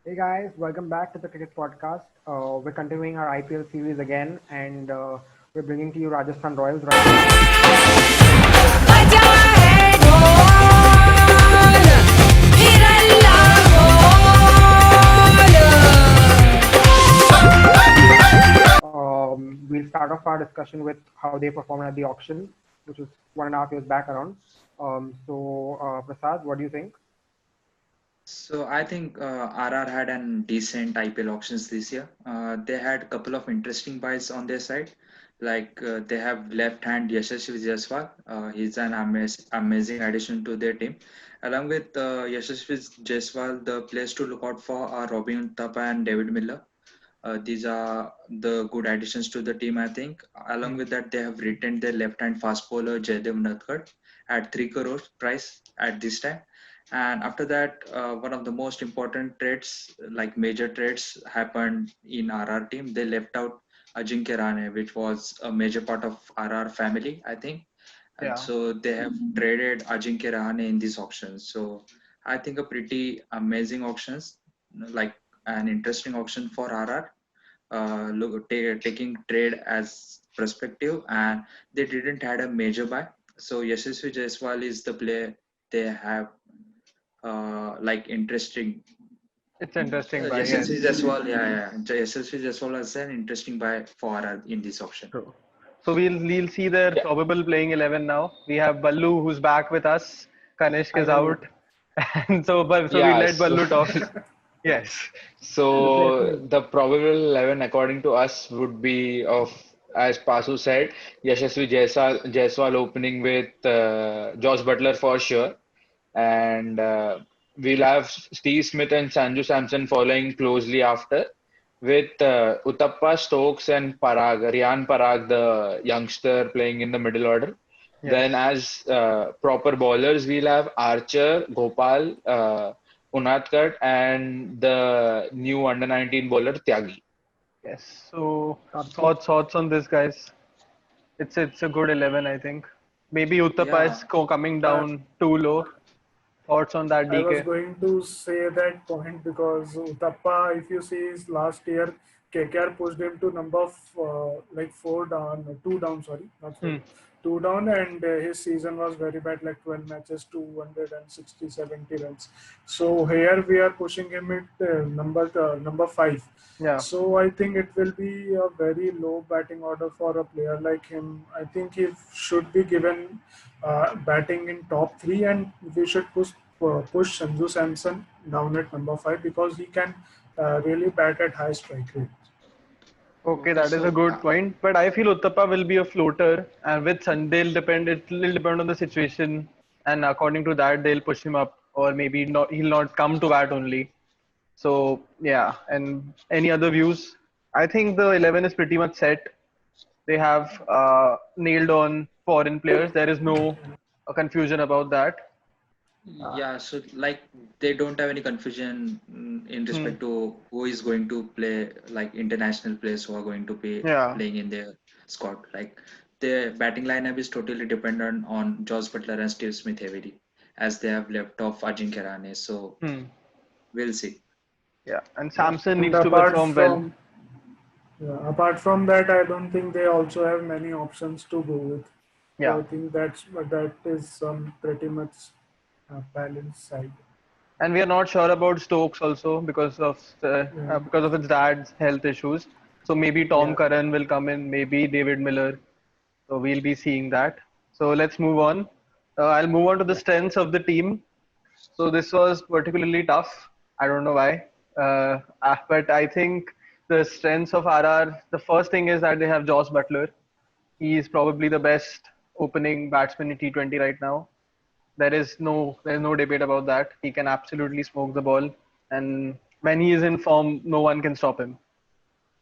Hey guys, welcome back to the Cricket Podcast. We're continuing our IPL series again, and we're bringing to you Rajasthan Royals right now. We'll start off our discussion with how they performed at the auction, which was 1.5 years back around. Prasad, what do you think? So I think RR had an decent IPL auctions this year. They had a couple of interesting buys on their side. They have left-hand Yashasvi Jaiswal. He's an amazing addition to their team. Along with Yashasvi Jaiswal, the players to look out for are Robin Thapa and David Miller. These are the good additions to the team, I think. Along with that, they have retained their left-hand fast bowler Jaydev Unathkar at 3 crores price at this time. And after that, one of the most important trades, like major trades, happened in RR team. They left out Ajinkya Rahane, which was a major part of RR family, I think. And Yeah. so they have traded Ajinkya Rahane in these auctions. So I think a pretty amazing auctions, like an interesting auction for RR. Taking trade as perspective, and they didn't had a major buy. So Yashasvi Jaiswal is the player they have like interesting. It's interesting by Yashasvi yes. Jaiswal, yeah. Yashasvi Jaiswal is an interesting buy for in this auction. True. So we'll see their Yeah, probable playing 11 now. We have Ballu who's back with us. Kanishk is Finally. out, and so we yeah. let So, Ballu talk. Yes. Replace so me. the probable 11, according to us, would be of, as Pasu said, Yashasvi Jaiswal opening with Josh Butler for sure, and we'll have Steve Smith and Sanju Samson following closely after, with Uthappa, Stokes, and Rian Parag, the youngster, playing in the middle order. Then, Yes. as proper bowlers, we'll have Archer, Gopal, Unathkat, and the new under 19 bowler Tyagi. Yes. So Karthik. thoughts on this, guys? It's a good 11, I think. Maybe Uttapa Yeah, is coming Uh, down too low. Thoughts on that, I was DK? going to say that point because Uthappa, if you see his last year, KKR pushed him to number like four down, two down, sorry, not four, Hmm. two down, and his season was very bad, like 12 matches, 260, 70 runs. So here we are pushing him at number five. Yeah. So I think it will be a very low batting order for a player like him. I think he should be given batting in top three, and we should push Sanju Samson down at number five because he can really bat at high strike rate. Okay, okay. that is a So good point. But I feel Uttapa will be a floater, and with Sun, they'll depend. It will depend on the situation, and according to that, they'll push him up, or maybe not. He'll not come to bat only. So yeah. And any other views? I think the 11 is pretty much set. They have nailed on foreign players. There is no confusion about that. Uh, yeah, so like they don't have any confusion in hmm, respect to who is going to play, like international players who are going to be yeah. playing in their squad. Like their batting lineup is totally dependent on Josh Butler and Steve Smith heavily, as they have left off Ajinkya Rahane. So Hmm, we'll see. yeah. And Yeah. Samson And needs to perform well. apart from that, I don't think they also have many options to go with. So Yeah. I think that is some pretty much balanced side. And we are not sure about Stokes also Yeah. because of his dad's health issues. So maybe Tom Yeah. Curran will come in, maybe David Miller. So we'll be seeing that. So let's move on. I'll move on to the Yeah. strengths of the team. So this was particularly tough. I don't know why, but I think the strengths of RR. The first thing is that they have Josh Butler. He is probably the best opening batsman in T20 right now. There's no debate about that. He can absolutely smoke the ball, and when he is in form, no one can stop him.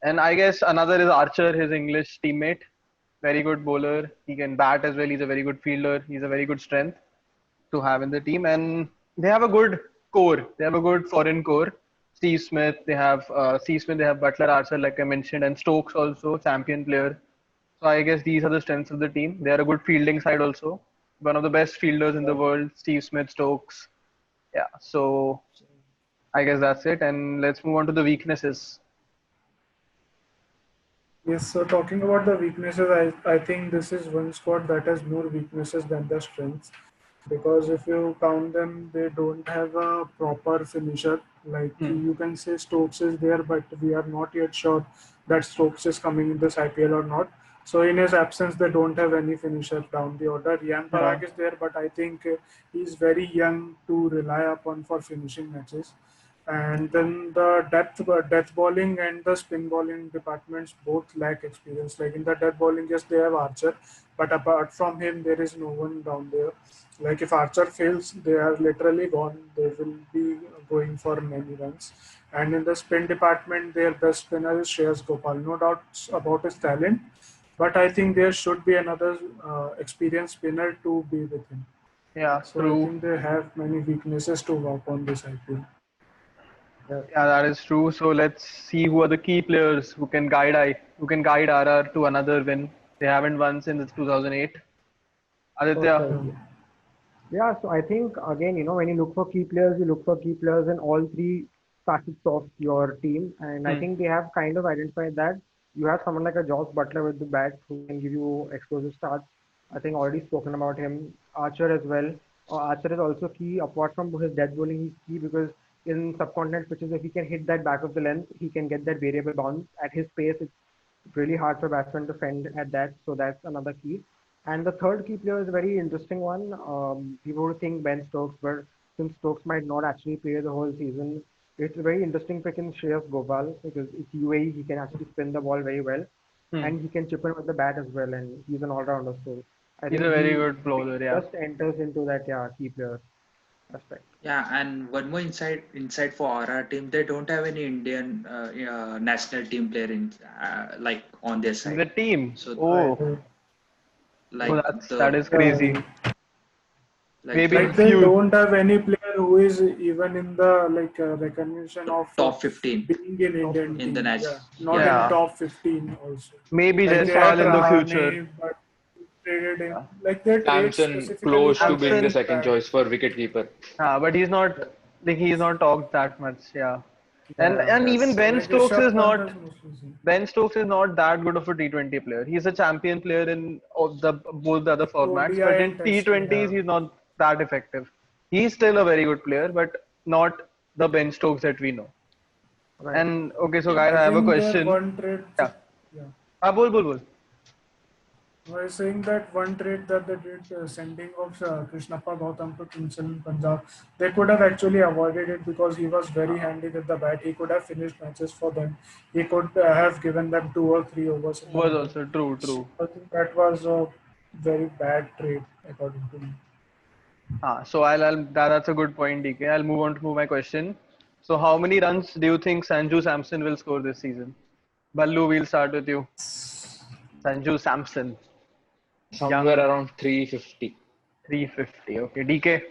And I guess another is Archer, his English teammate. Very good bowler. He can bat as well. He's a very good fielder. He's a very good strength to have in the team. And they have a good core. They have a good foreign core. Steve Smith. They have Butler, Archer, like I mentioned, and Stokes also champion player. So I guess these are the strengths of the team. They are a good fielding side also. One of the best fielders in the world, Steve Smith, Stokes. Yeah. So I guess that's it. And let's move on to the weaknesses. Yes, so talking about the weaknesses, I think this is one squad that has more weaknesses than the strengths. Because if you count them, they don't have a proper finisher. Like Hmm. you can say Stokes is there, but we are not yet sure that Stokes is coming in this IPL or not. So in his absence, they don't have any finisher down the order. Rian Yeah. Parag is there, but I think he's very young to rely upon for finishing matches. And then the death bowling and the spin bowling departments both lack experience. Like in the death bowling, yes, they have Archer, but apart from him, there is no one down there. Like if Archer fails, they are literally gone. They will be going for many runs. And in the spin department, their best spinner is Shreyas Gopal. No doubts about his talent, but I think there should be another experienced spinner to be with him. Yeah, So I true. think they have many weaknesses to work on this IPL. Yeah, that is true. So let's see who are the key players who can guide RR to another win. They haven't won since 2008. Aditya, Perfect. Yeah, so I think again, when you look for key players, you look for key players in all three facets of your team. And I hmm. think they have kind of identified that you have someone like a Josh Butler with the bat who can give you explosive starts. I think already spoken about him. Archer as well. Archer is also key. Apart from his death bowling, he's key because in subcontinent pitches, if he can hit that back of the length, he can get that variable bounce. At his pace, it's really hard for batsmen to fend at that. So that's another key. And the third key player is a very interesting one. People would think Ben Stokes, but since Stokes might not actually play the whole season, it's a very interesting pick in Shreyas Gopal because it's UAE. He can actually spin the ball very well, Hmm. and he can chip in with the bat as well. And he's an all-rounder. So I He's think a very he good bowler. Yeah. just enters into that key player aspect. Yeah, and one more insight for our team, they don't have any Indian national team player in like on their In side. the team. So Oh, like that the is crazy. like Maybe the Like they few. don't have any player who is even in the recognition of top 15 being in Top Indian 15. in the team. national. Yeah, not Yeah, in Yeah. top 15 also. Maybe Like they had Jaiswal in the future. Rahane, but traded him. Yeah. Like their trade Samson specifically close for to being them the is Samson. second bad. choice for wicketkeeper. But he's not talked that much. Yeah. And Yeah. and even that's Ben Like Stokes Rishabh is Pant not has mostly seen. Ben Stokes is not that good of a T20 player. He's a champion player in of the both the other formats, ODI but in and Test. Yeah. T20s he's not that effective. He's still a very good player, but not the Ben Stokes that we know. Right. And okay, so yeah. guys, I I have a think their question. one trade. Yeah. Yeah. Bol. I was saying that one trade that they did, sending of Krishnappa Gautam to Kingston Punjab, they could have actually avoided it because he was very handy with the bat. He could have finished matches for them. He could have given them 2 or 3 overs in the Was middle. also true, So true. I think that was a very bad trade, according to me. So that's a good point, DK. I'll move on to my question. So how many runs do you think Sanju Samson will score this season? Ballu, we'll start with you. Sanju Samson, Somewhere young around 350. 350. Okay, DK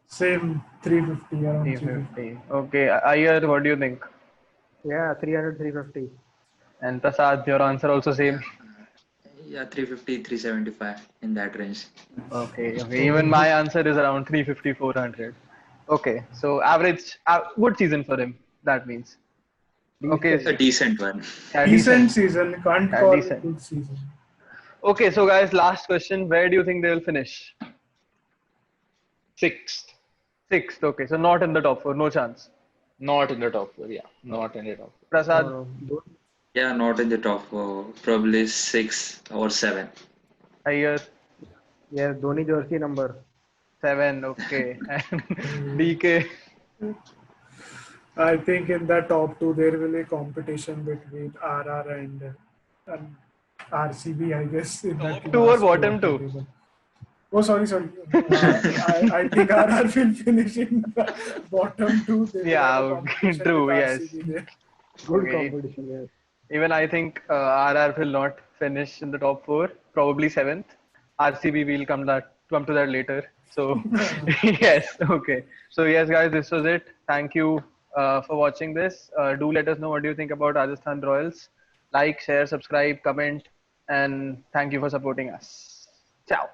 Same 350, around 350. 350. Okay, Iyer, what do you think? Yeah, 300, 350. And Prasad, your answer also same. Yeah, 350, 375 in that range. Okay. Even my answer is around 350, 400. Okay, so average, good season for him. That means. Okay, Decent. A decent one. yeah, Decent decent. season, can't Yeah, call it decent. good season. Okay, so guys, last question. Where do you think they will finish? Sixth. Sixth. Okay, so not in the top four, no chance. Not in the top four. Yeah, not in the top four. Prasad, Don't Yeah, not in the top four, probably 6 or 7. Iyer, Yes, Dhoni jersey number. 7. Okay, and DK. I think in the top two there will be competition between RR and RCB, I guess, in that Top two or last two bottom of the two? table. Oh, sorry. I think RR will finish in the bottom two. They will Yeah, have a okay, competition true. with Yes. RCB there. Good Okay. competition, yes. Even I think RR will not finish in the top four, probably seventh. RCB will come to that later. So yes, okay. So yes, guys, this was it. Thank you for watching this. Do let us know what do you think about Rajasthan Royals. Like, share, subscribe, comment, and thank you for supporting us. Ciao.